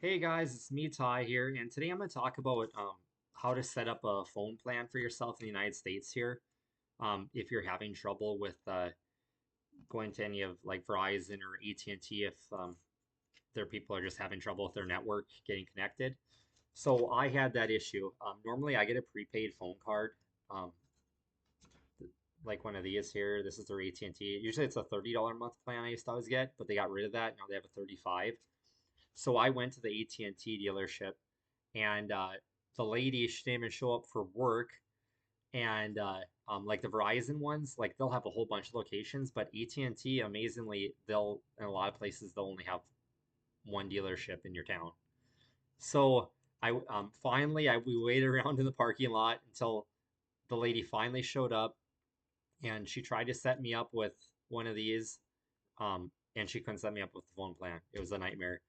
Hey guys, it's me Ty here, and today I'm going to talk about how to set up a phone plan for yourself in the United States here. If you're having trouble with going to any of like Verizon or AT&T, if their people are just having trouble with their network getting connected. So I had that issue. Normally I get a prepaid phone card, um, like one of these here. This is their AT&T. Usually it's a $30 a month plan I used to always get, but they got rid of that. Now they have a 35. So I went to the AT&T dealership, and the lady, she didn't even show up for work. And like the Verizon ones, like they'll have a whole bunch of locations, but AT&T, amazingly, they'll in a lot of places they'll only have one dealership in your town. So I finally we waited around in the parking lot until the lady finally showed up, and she tried to set me up with one of these, and she couldn't set me up with the phone plan. It was a nightmare,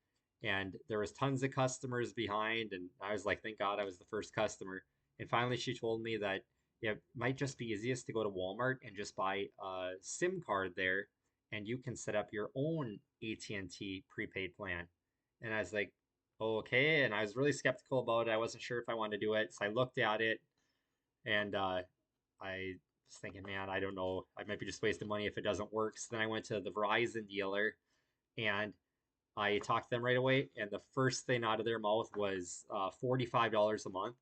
and there was tons of customers behind, and I was like, thank God I was the first customer. And finally, she told me that it might just be easiest to go to Walmart and just buy a SIM card there, and you can set up your own AT&T prepaid plan. And I was like, okay. And I was really skeptical about it. I wasn't sure if I wanted to do it, so I looked at it, and I was thinking, man, I don't know. I might be just wasting money if it doesn't work. So then I went to the Verizon dealer, and I talked to them right away. And the first thing out of their mouth was $45 a month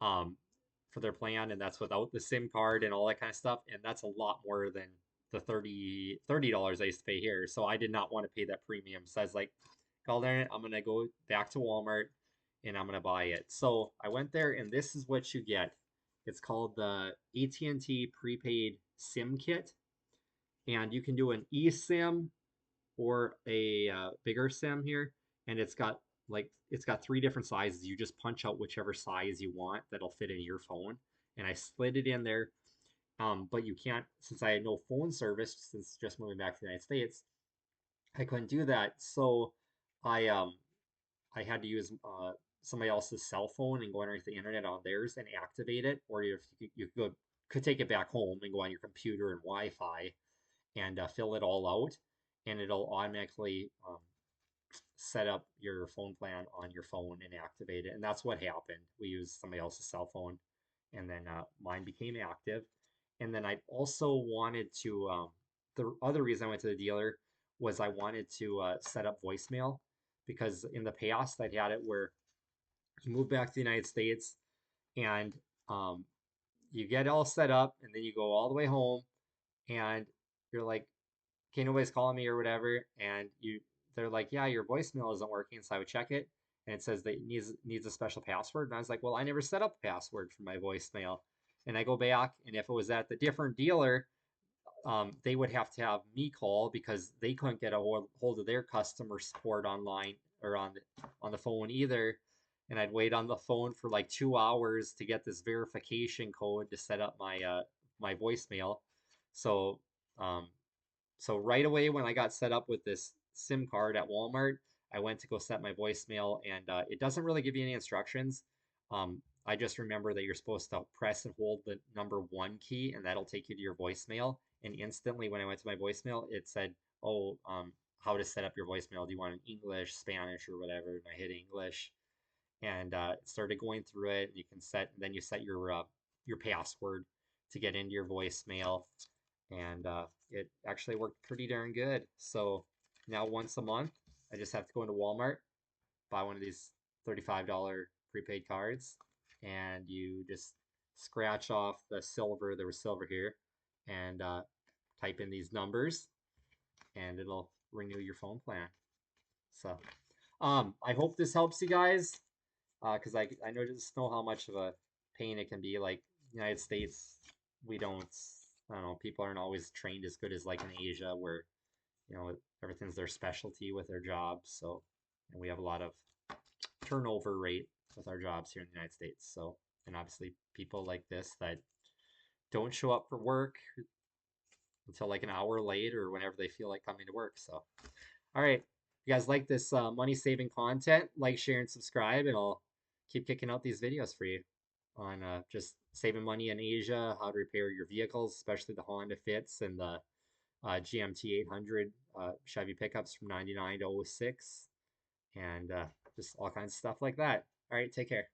um, for their plan. And that's without the SIM card and all that kind of stuff. And that's a lot more than the $30 I used to pay here. So I did not want to pay that premium. So I was like, call there. I'm going to go back to Walmart and I'm going to buy it. So I went there, and this is what you get. It's called the AT&T Prepaid SIM Kit, and you can do an eSIM or a bigger SIM here, and it's got three different sizes. You just punch out whichever size you want that'll fit in your phone, and I slid it in there. But you can't, since I had no phone service since just moving back to the United States, I couldn't do that. So I I had to use somebody else's cell phone and go underneath the internet on theirs and activate it, or if you could take it back home and go on your computer and Wi-Fi and fill it all out, and it'll automatically set up your phone plan on your phone and activate it. And that's what happened. We used somebody else's cell phone, and then mine became active. And then I also wanted to. The other reason I went to the dealer was I wanted to set up voicemail, because in the past I'd had it where you move back to the United States, and um, you get all set up, and then you go all the way home, and you're like, okay, nobody's calling me or whatever, and they're like, yeah, your voicemail isn't working. So I would check it, and it says that it needs a special password, and I was like, well, I never set up a password for my voicemail. And I go back, and if it was at the different dealer, they would have to have me call because they couldn't get a hold of their customer support online or on the phone either. And I'd wait on the phone for like 2 hours to get this verification code to set up my voicemail. So um, so right away when I got set up with this SIM card at Walmart, I went to go set my voicemail, and it doesn't really give you any instructions. I just remember that you're supposed to press and hold the number one key, and that'll take you to your voicemail. And instantly, when I went to my voicemail, it said, "Oh, how to set up your voicemail? Do you want an English, Spanish, or whatever?" And I hit English, and it started going through it. You can then you set your password to get into your voicemail, and it actually worked pretty darn good. So now once a month, I just have to go into Walmart, buy one of these $35 prepaid cards, and you just scratch off the silver. There was silver here, and type in these numbers, and it'll renew your phone plan. So, I hope this helps you guys, because I know just know how much of a pain it can be. Like United States, we don't. I don't know. People aren't always trained as good as like in Asia, where everything's their specialty with their jobs. So, and we have a lot of turnover rate with our jobs here in the United States. So, and obviously people like this that don't show up for work until like an hour late or whenever they feel like coming to work. So, all right, if you guys like this money saving content, like, share, and subscribe, and I'll keep kicking out these videos for you on just saving money in Asia, how to repair your vehicles, especially the Honda Fits and the GMT 800 Chevy pickups from 99 to 06, and just all kinds of stuff like that. All right, take care.